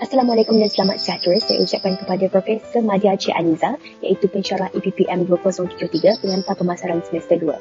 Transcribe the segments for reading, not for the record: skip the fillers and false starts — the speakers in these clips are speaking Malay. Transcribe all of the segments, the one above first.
Assalamualaikum dan selamat sejahtera. Saya ucapkan kepada Profesor Madya Cik Aliza, iaitu pensyarah EPPM 2073 pengantar pemasaran semester 2.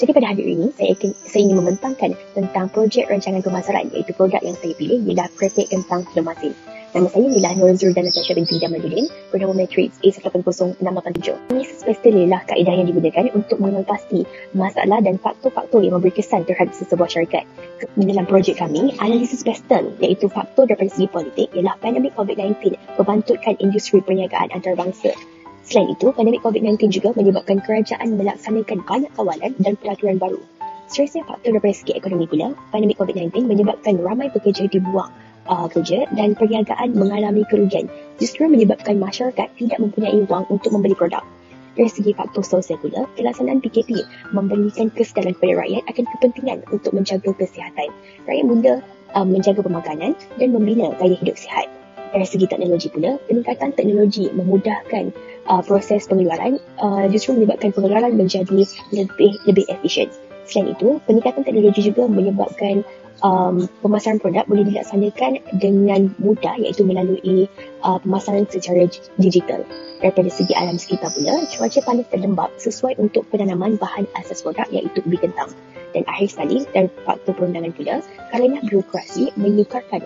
Jadi pada hari ini, saya ingin membentangkan tentang projek rancangan pemasaran, iaitu produk yang saya pilih ialah keripik kentang telur masin. Nama saya ialah Nur Zurdan Natasha binti Jamaluddin, bernama Matrix A180687. Analisis pester ialah kaedah yang digunakan untuk mengenal pasti masalah dan faktor-faktor yang memberi kesan terhadap sesebuah syarikat. Dalam projek kami, analisis pester iaitu faktor daripada segi politik ialah pandemik COVID-19 membantutkan industri perniagaan antarabangsa. Selain itu, pandemik COVID-19 juga menyebabkan kerajaan melaksanakan banyak kawalan dan peraturan baru. Seterusnya, faktor daripada segi ekonomi pula, pandemik COVID-19 menyebabkan ramai pekerja dibuang kerja dan perniagaan mengalami kerugian, justru menyebabkan masyarakat tidak mempunyai wang untuk membeli produk. Dari segi faktor sosial pula, pelaksanaan PKP memberikan kesedaran kepada rakyat akan kepentingan untuk menjaga kesihatan. Rakyat mula menjaga pemakanan dan membina gaya hidup sihat. Dari segi teknologi pula, peningkatan teknologi memudahkan proses pengeluaran, justru menyebabkan pengeluaran menjadi lebih efisien. Selain itu, peningkatan teknologi juga menyebabkan pemasaran produk boleh dilaksanakan dengan mudah, iaitu melalui pemasaran secara digital. Daripada segi alam sekitar pula, cuaca panas dan lembap sesuai untuk penanaman bahan asas produk iaitu ubi kentang. Dan akhir sekali, dari faktor perundangan pula, kerana birokrasi menyukarkan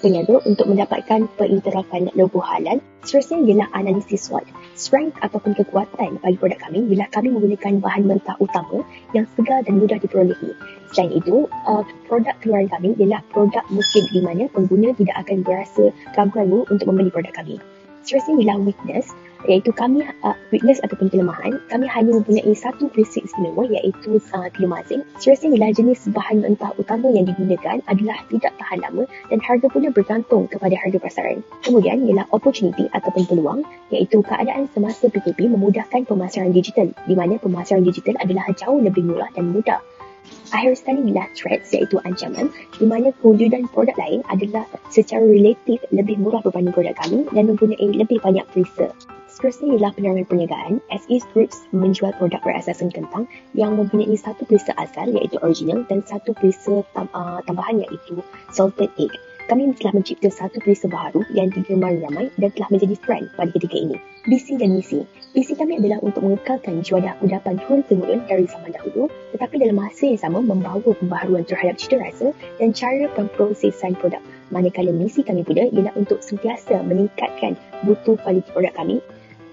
peniaga untuk mendapatkan pengiktirafan logo halal. Seterusnya ialah analisis SWOT. Strength ataupun kekuatan bagi produk kami ialah kami menggunakan bahan mentah utama yang segar dan mudah diperolehi. Selain itu, produk keluaran kami ialah produk muslim di mana pengguna tidak akan berasa ragu-ragu untuk membeli produk kami. Seterusnya ialah weakness, iaitu kami weakness ataupun kelemahan, kami hanya mempunyai satu prinsip istimewa iaitu telur masin. Seterusnya ialah jenis bahan mentah utama yang digunakan adalah tidak tahan lama dan harga pula bergantung kepada harga pasaran. Kemudian ialah opportunity ataupun peluang, iaitu keadaan semasa PKP memudahkan pemasaran digital di mana pemasaran digital adalah jauh lebih murah dan mudah. Akhir sekali ialah threats, iaitu ancaman, di mana kewujudan produk lain adalah secara relatif lebih murah berbanding produk kami dan mempunyai lebih banyak perisa. Seterusnya ialah penerangan perniagaan. SE Groups menjual produk berasaskan kentang yang mempunyai satu perisa asal iaitu original dan satu perisa tambahan iaitu salted egg. Kami telah mencipta satu perisa baharu yang digemari ramai dan telah menjadi trend pada ketika ini. Visi dan misi. Visi kami adalah untuk mengekalkan juadah kudapan turun-temurun dari zaman dahulu, tetapi dalam masa yang sama membawa pembaharuan terhadap cita rasa dan cara pemprosesan produk. Manakala misi kami pula ialah untuk sentiasa meningkatkan mutu kualiti produk kami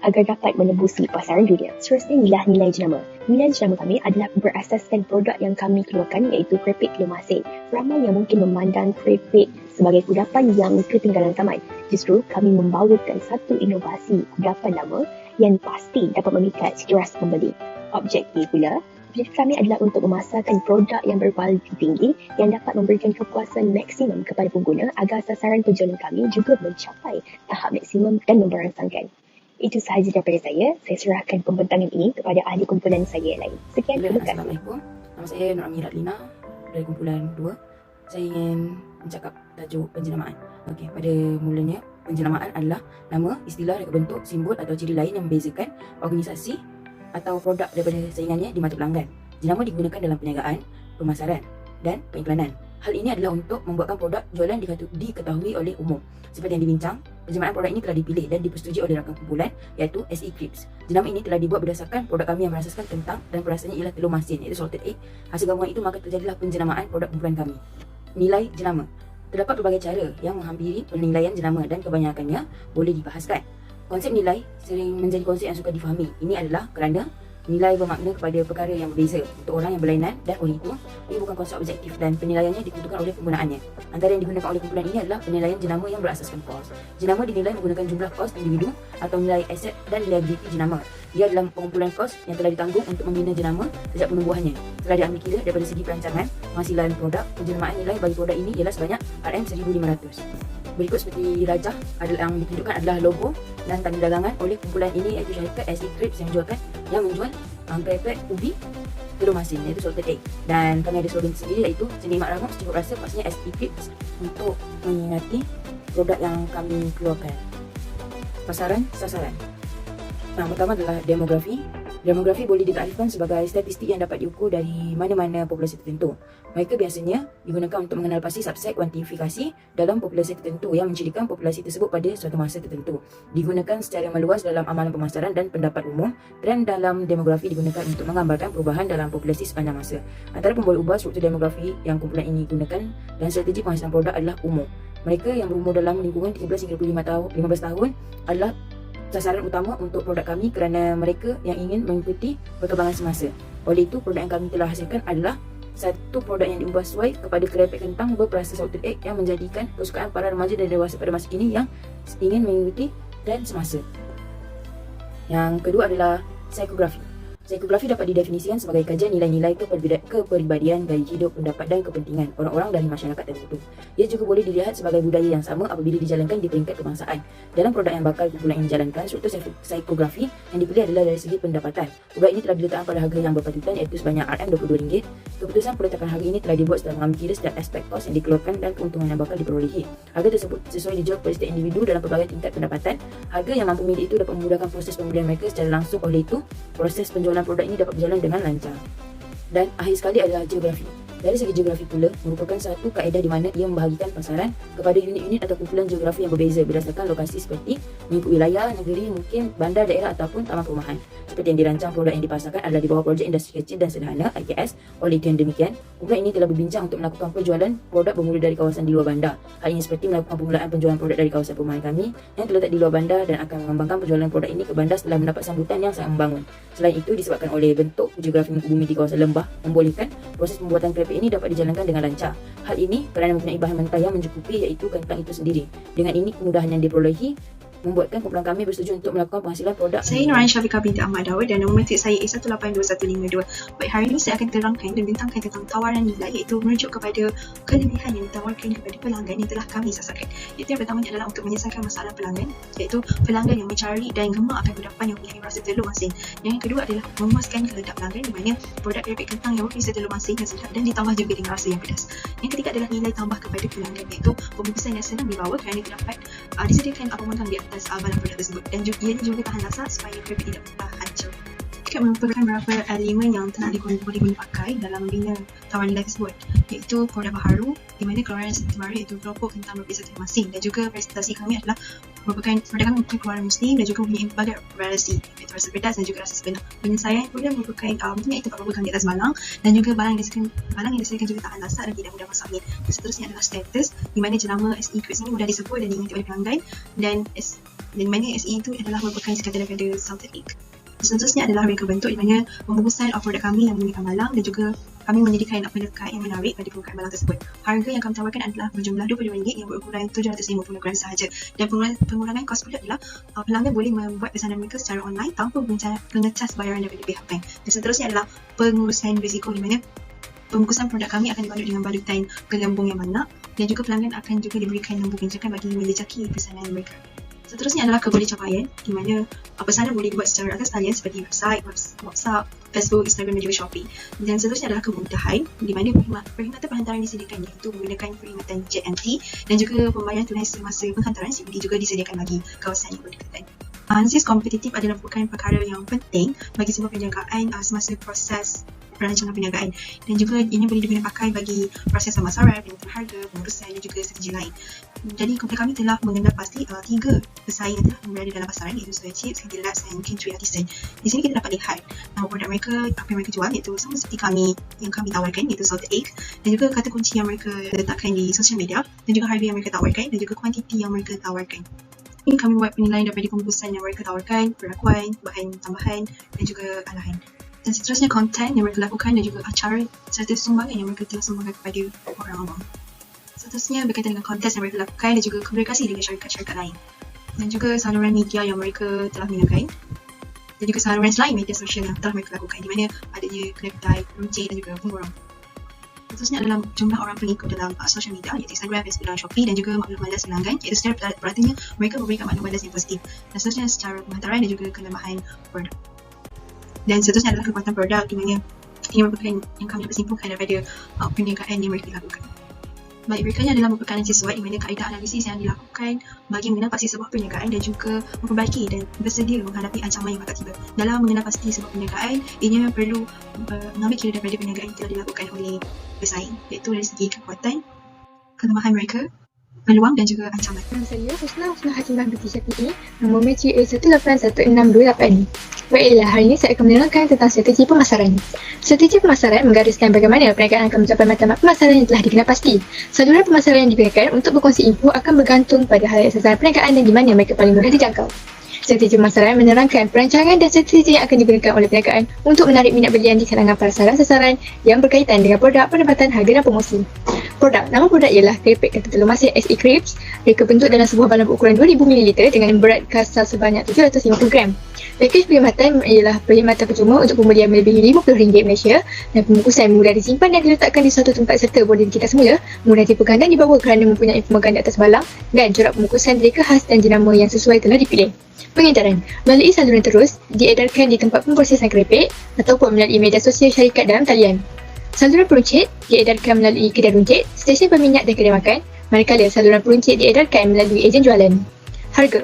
agar dapat menembusi pasaran dunia. Seterusnya ialah nilai jenama. Nilai jenama kami adalah berasaskan produk yang kami keluarkan iaitu keripik telur masin. Ramai yang mungkin memandang keripik sebagai kudapan yang ketinggalan zaman. Justru kami membawakan satu inovasi kudapan lama yang pasti dapat memikat cita rasa pembeli. Objektif pula, objektif kami adalah untuk memasarkan produk yang berkualiti tinggi yang dapat memberikan kepuasan maksimum kepada pengguna agar sasaran penjualan kami juga mencapai tahap maksimum dan memberangsangkan. Itu sahaja daripada saya. Saya serahkan pembentangan ini kepada ahli kumpulan saya yang lain. Sekian, terima kasih. Assalamualaikum. Nama saya Nur Amirat Lina dari kumpulan 2. Saya ingin mencakap tajuk penjenamaan. Okey, pada mulanya penjenamaan adalah nama, istilah, reka bentuk, simbol atau ciri lain yang membezakan organisasi atau produk daripada saingannya di mata pelanggan. Jenama digunakan dalam perniagaan, pemasaran dan pengiklanan. Hal ini adalah untuk membuatkan produk jualan diketahui oleh umum. Seperti yang dibincang, penjenamaan produk ini telah dipilih dan dipersetujui oleh rakan kumpulan iaitu SE Groups. Jenama ini telah dibuat berdasarkan produk kami yang berasaskan kentang dan perasaannya ialah telur masin iaitu salted egg. Hasil gabungan itu maka terjadilah penjenamaan produk kumpulan kami. Nilai jenama. Terdapat berbagai cara yang menghampiri penilaian jenama dan kebanyakannya boleh dibahaskan. Konsep nilai sering menjadi konsep yang suka difahami. Ini adalah kerana nilai bermakna kepada perkara yang berbeza untuk orang yang berlainan dan oleh itu, ia bukan konsep objektif dan penilaiannya ditentukan oleh penggunaannya. Antara yang digunakan oleh kumpulan ini adalah penilaian jenama yang berasaskan kos. Jenama dinilai menggunakan jumlah kos individu atau nilai aset dan liability jenama. Ia adalah pengumpulan kos yang telah ditanggung untuk membina jenama sejak penubuhannya. Telah diambil kira daripada segi perancangan, penghasilan produk, penjenamaan nilai bagi produk ini ialah sebanyak RM1,500. Berikut seperti rajah adalah yang ditunjukkan adalah logo dan tanda dagangan oleh kumpulan ini iaitu syarikat SE Groups yang menjual keripik ubi telur masin iaitu salted egg. Dan kami ada slogan sendiri iaitu senikmat rangkup secukup rasa, pastinya SE Groups untuk mengingati produk yang kami keluarkan. Pasaran sasaran. Yang pertama adalah demografi, Demografi boleh ditaktifkan sebagai statistik yang dapat diukur dari mana-mana populasi tertentu. Mereka biasanya digunakan untuk mengenal pasti subset kuantifikasi dalam populasi tertentu yang mencirikan populasi tersebut pada suatu masa tertentu. Digunakan secara meluas dalam amalan pemasaran dan pendapat umum. Trend dalam demografi digunakan untuk menggambarkan perubahan dalam populasi sepanjang masa. Antara pemboleh ubah struktur demografi yang kumpulan ini gunakan dan strategi penghasilan produk adalah umur. Mereka yang berumur dalam lingkungan 13 hingga 15 tahun adalah sasaran utama untuk produk kami kerana mereka yang ingin mengikuti perkembangan semasa. Oleh itu, produk yang kami telah hasilkan adalah satu produk yang diubah sesuai kepada kerepek kentang berperasa salted egg yang menjadikan kesukaan para remaja dan dewasa pada masa kini yang ingin mengikuti trend semasa. Yang kedua adalah psikografi. Psikografi dapat didefinisikan sebagai kajian nilai-nilai kepribadian, gaya hidup, pendapat dan kepentingan orang-orang dari masyarakat tertentu. Ia juga boleh dilihat sebagai budaya yang sama apabila dijalankan di peringkat kebangsaan. Dalam produk yang bakal kumpulan ini jalankan, struktur psikografi yang dipilih adalah dari segi pendapatan. Produk ini telah diletakkan pada harga yang berpatutan iaitu sebanyak RM22. Keputusan peletakan harga ini telah dibuat setelah mengambil kira setiap aspek kos yang dikeluarkan dan keuntungan yang bakal diperolehi. Harga tersebut sesuai dijual kepada setiap individu dalam pelbagai tingkat pendapatan. Harga yang mampu milik itu dapat memudahkan proses pembelian mereka secara langsung. Oleh itu, proses penjualan produk ini dapat berjalan dengan lancar. Dan akhir sekali adalah geografi. Dari segi geografi pula, merupakan satu kaedah di mana ia membahagikan pasaran kepada unit-unit atau kumpulan geografi yang berbeza berdasarkan lokasi seperti mengikut wilayah, negeri, mungkin bandar, daerah ataupun taman perumahan. Seperti yang dirancang, produk yang dipasarkan adalah di bawah projek industri kecil dan sederhana (IKS). Oleh itu yang demikian, kumpulan ini telah berbincang untuk melakukan penjualan produk bermula dari kawasan di luar bandar. Hal ini seperti melakukan permulaan penjualan produk dari kawasan perumahan kami yang terletak di luar bandar dan akan mengembangkan penjualan produk ini ke bandar setelah mendapat sambutan yang sangat membangun. Selain itu, disebabkan oleh bentuk geografi bumi di kawasan lembah membolehkan proses pembuatan keripik ini dapat dijalankan dengan lancar. Hal ini kerana mempunyai bahan mentah yang mencukupi iaitu kentang itu sendiri. Dengan ini, kemudahan yang diperolehi membuatkan kumpulan kami bersetuju untuk melakukan penghasilan produk. Saya Nur Syafiqah binti Ahmad Daud dan nombor metric saya A182152. Baik, hari ini saya akan terangkan dan bintangkan tentang tawaran nilai, iaitu merujuk kepada kelebihan yang ditawarkan kepada pelanggan yang telah kami sasarkan. Itu yang pertama adalah untuk menyelesaikan masalah pelanggan, iaitu pelanggan yang mencari dan gemar akan kudapan yang mempunyai rasa telur masin. Yang kedua adalah memuaskan kehendak pelanggan di mana produk keripik kentang yang berisi telur masin dan sedap dan ditambah juga dengan rasa yang pedas. Yang ketiga adalah nilai tambah kepada pelanggan, iaitu pembungkusan yang senang dibawa kerana terdapat disediakan pemotong di atas bahan produk tersebut dan ianya juga tahan lasak supaya keripik tidak mudah hancur. Juga merupakan beberapa elemen yang telah boleh pakai dalam membina tawaran nilai tersebut, iaitu produk baharu di mana keluaran terbaru iaitu kelompok kentang berpisah telur masin, dan juga presentasi kami adalah merupakan produk kami mempunyai keluaran muslim dan juga mempunyai berbagai variasi iaitu rasa pedas dan juga rasa sebenar. Penyelesaian pula merupakan iaitu 40 kali di atas balang dan juga balang yang disediakan juga tahan lasak dan tidak mudah masaknya. Dan seterusnya adalah status di mana jenama SE Quiz ini mudah disebut dan diingat oleh pelanggan, dan di mana SE itu adalah merupakan singkatan daripada salted egg. Seterusnya adalah reka bentuk di mana pembungkusan produk kami yang menggunakan balang dan juga kami menyediakan pelekat yang menarik pada permukaan balang tersebut. Harga yang kami tawarkan adalah berjumlah RM20 yang berukuran 750 gram sahaja, dan pengurangan kos pula adalah pelanggan boleh membuat pesanan mereka secara online tanpa mengecas bayaran daripada pihak bank. Dan seterusnya adalah pengurusan risiko di mana pembungkusan produk kami akan dibalut dengan balutan gelembung yang banyak dan juga pelanggan akan juga diberikan lembu pinjakan bagi menjejaki pesanan mereka. Seterusnya adalah kebolehcapaian di mana pesanan boleh dibuat secara atas talian seperti website, WhatsApp, Facebook, Instagram dan juga Shopee. Dan seterusnya adalah kemudahan di mana perkhidmatan penghantaran disediakan, iaitu menggunakan perkhidmatan JMT dan juga pembayaran tunai semasa penghantaran COD juga disediakan bagi kawasan yang berdekatan. Analisis kompetitif adalah merupakan perkara yang penting bagi sebuah perniagaan semasa proses perancangan perniagaan, dan juga ini boleh digunakan pakai bagi proses pemasaran, penentuan harga, pengurusan dan juga strategi lain. Jadi kumpulan kami telah mengenal pasti 3 pesaing yang telah berada dalam pasaran, iaitu Soya Chips, Candy Labs dan Kintry Artisan. Di sini kita dapat lihat produk mereka, apa yang mereka jual, iaitu sama seperti yang kami tawarkan, iaitu salted egg, dan juga kata kunci yang mereka letakkan di sosial media, dan juga harga yang mereka tawarkan, dan juga kuantiti yang mereka tawarkan. Ini kami buat penilaian daripada pembungkusan yang mereka tawarkan, perlakuan, bahan tambahan dan juga alahan. Dan seterusnya konten yang mereka lakukan dan juga acara serta sumbangan yang mereka telah sumbangkan kepada orang awam. Seterusnya berkaitan dengan kontes yang mereka lakukan dan juga komunikasi dengan syarikat-syarikat lain. Dan juga saluran media yang mereka telah gunakan. Dan juga saluran selain media sosial yang telah mereka lakukan, di mana adanya kedai, runcit dan juga pemborong. Seterusnya adalah jumlah orang pengikut dalam sosial media, iaitu Instagram, Facebook dan Shopee, dan juga maklumat balas pelanggan, iaitu secara beratanya mereka memberikan maklumat balas yang positif. Dan seterusnya secara penghantaran dan juga kelemahan produk. Dan seterusnya adalah kekuatan produk, di mana ini merupakan yang kami dapat simpulkan daripada perniagaan yang mereka lakukan. baik bekalnya adalah merupakan yang sesuai di mana kaedah analisis yang dilakukan bagi mengenal pasti sebuah perniagaan dan juga memperbaiki dan bersedia menghadapi ancaman yang bakal tiba. Dalam mengenal pasti sebuah perniagaan, ianya perlu mengambil kira daripada perniagaan yang telah dilakukan oleh pesaing, iaitu dari segi kekuatan, kelemahan mereka, peluang dan juga ancaman. Nama saya Husna Hatimah binti Syafi'i, nombor match A18162 Baiklah, hari ini saya akan menerangkan tentang strategi pemasaran. Strategi pemasaran menggariskan bagaimana perniagaan akan mencapai matlamat pemasaran yang telah dikenal pasti. Saluran pemasaran yang digunakan untuk berkongsi info akan bergantung pada hal sasaran perniagaan dan di mana mereka paling mudah dijangkau. Strategi pemasaran menerangkan perancangan dan strategi yang akan digunakan oleh perniagaan untuk menarik minat belian di kalangan para sasaran yang berkaitan dengan produk, pendapatan, harga dan promosi. Produk. Nama produk ialah keripik kata telur masin SE Crisps. Mereka bentuk dalam sebuah balon berukuran 2000ml dengan berat kasar sebanyak 750 gram. Pakej perkhidmatan ialah perkhidmatan percuma untuk pembelian melebihi RM50 Malaysia dan pembungkusan mudah disimpan dan diletakkan di suatu tempat serta boleh kita semula, mudah dipegang dan dibawa kerana mempunyai pemegang di atas balang dan corak pembungkusan reka khas dan jenama yang sesuai telah dipilih. Pengedaran melalui saluran terus diedarkan di tempat pemprosesan keripik ataupun melalui media sosial syarikat dalam talian. Saluran peruncit diedarkan melalui kedai runcit, stesen peminat dan kedai makan, manakala saluran peruncit diedarkan melalui ejen jualan. Harga.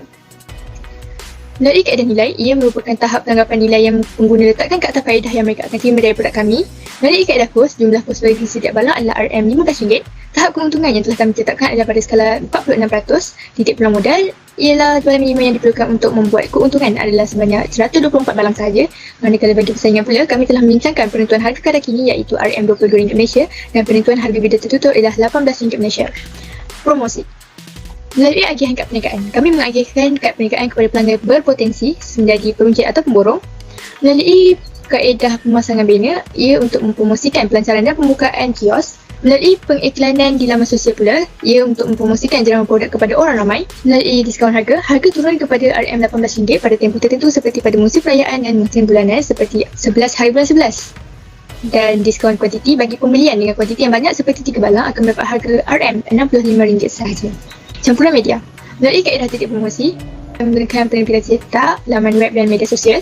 Melalui kaedah nilai, ia merupakan tahap penanggapan nilai yang pengguna letakkan ke atas faedah yang mereka akan terima dari produk kami. Melalui kaedah kos, jumlah kos bagi setiap balang adalah RM15. Tahap keuntungan yang telah kami cetakkan adalah pada skala 46%. Titik pulang modal ialah jualan minimum yang diperlukan untuk membuat keuntungan adalah sebanyak 124 balang sahaja. Manakala bagi persaingan pula, kami telah membincangkan penentuan harga kadar kini iaitu RM22 Malaysia dan penentuan harga bidang tertutup ialah RM18 Malaysia. Promosi. Melalui agihan kad perniagaan, kami mengagihkan kad perniagaan kepada pelanggan berpotensi menjadi peruncit atau pemborong. Melalui kaedah pemasangan bina, ia untuk mempromosikan pelancaran dan pembukaan kios. Melalui pengiklanan di laman sosial pula, ia untuk mempromosikan jenama produk kepada orang ramai. Melalui diskaun harga, harga turun kepada RM18 pada tempoh tertentu seperti pada musim perayaan dan musim bulanan seperti 11 hari bulan 11. Dan diskaun kuantiti bagi pembelian dengan kuantiti yang banyak seperti 3 balang akan mendapat harga RM65 sahaja. Campuran media. Melalui kaedah titik promosi, menggunakan penerbitan cetak, laman web dan media sosial.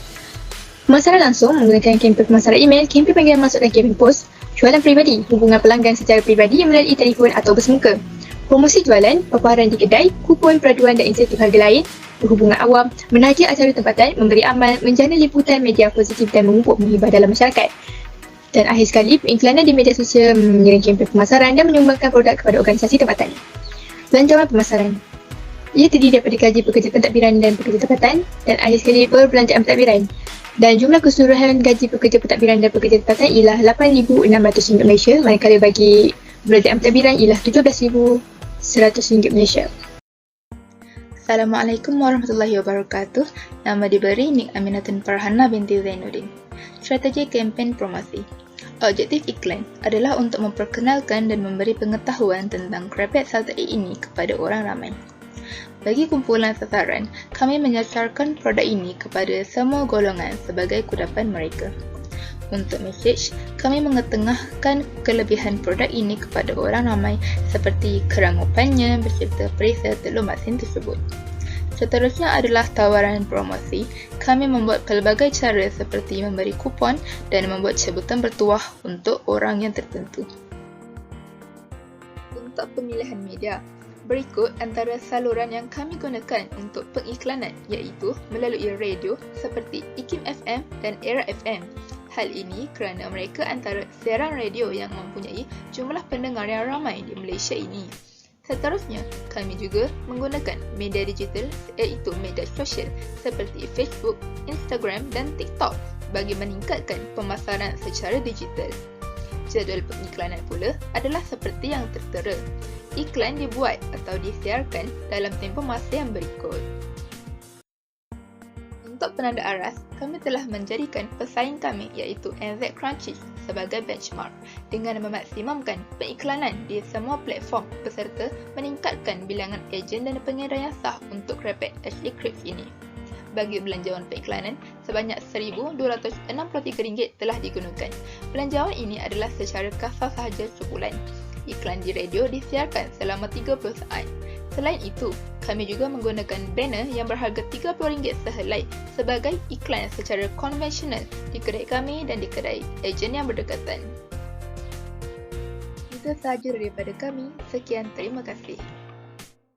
Pemasaran langsung menggunakan kempen pemasaran email, kempen panggilan masuk dan kempen pos. Jualan peribadi, hubungan pelanggan secara peribadi melalui telefon atau bersemuka. Promosi jualan, paparan di kedai, kupon peraduan dan insentif harga lain. Berhubungan awam, menaja acara tempatan, memberi amal, menjana liputan media positif dan memupuk menghibah dalam masyarakat. Dan akhir sekali, pengiklanan di media sosial mengirim kempen pemasaran dan menyumbangkan produk kepada organisasi tempatan. Belanjawan pemasaran. Ia terdiri daripada gaji pekerja pentadbiran dan pekerja tempatan dan akhir sekali perbelanjaan pentadbiran. Dan jumlah keseluruhan gaji pekerja pentadbiran dan pekerja tempatan ialah RM8,600 Malaysia, manakala bagi belanjaan pentadbiran ialah RM17,100 Malaysia. Assalamualaikum warahmatullahi wabarakatuh. Nama diberi Nik Aminatun Farhana binti Zainuddin. Strategi kempen promosi. Objektif iklan adalah untuk memperkenalkan dan memberi pengetahuan tentang keripik salted egg ini kepada orang ramai. Bagi kumpulan sasaran, kami menyasarkan produk ini kepada semua golongan sebagai kudapan mereka. Untuk mesej, kami mengetengahkan kelebihan produk ini kepada orang ramai seperti kerangupannya beserta perisa telur masin tersebut. Seterusnya adalah tawaran promosi. Kami membuat pelbagai cara seperti memberi kupon dan membuat cabutan bertuah untuk orang yang tertentu. Untuk pemilihan media, berikut antara saluran yang kami gunakan untuk pengiklanan iaitu melalui radio seperti IKIM FM dan Era FM. Hal ini kerana mereka antara siaran radio yang mempunyai jumlah pendengar yang ramai di Malaysia ini. Seterusnya, kami juga menggunakan media digital iaitu media sosial seperti Facebook, Instagram dan TikTok bagi meningkatkan pemasaran secara digital. Jadual pengiklanan pula adalah seperti yang tertera. Iklan dibuat atau disiarkan dalam tempoh masa yang berikut. Untuk penanda aras, kami telah menjadikan pesaing kami iaitu NZ Crunchies sebagai benchmark dengan memaksimumkan pengiklanan di semua platform beserta meningkatkan bilangan ejen dan pengedar yang sah untuk keripik SE Crisps ini. Bagi belanjawan pengiklanan, sebanyak RM1,263 telah digunakan. Belanjawan ini adalah secara kasar sahaja sebulan. Iklan di radio disiarkan selama 30 saat. Selain itu, kami juga menggunakan banner yang berharga RM30 sehelai sebagai iklan secara konvensional di kedai kami dan di kedai ejen yang berdekatan. Itu sahaja daripada kami. Sekian, terima kasih.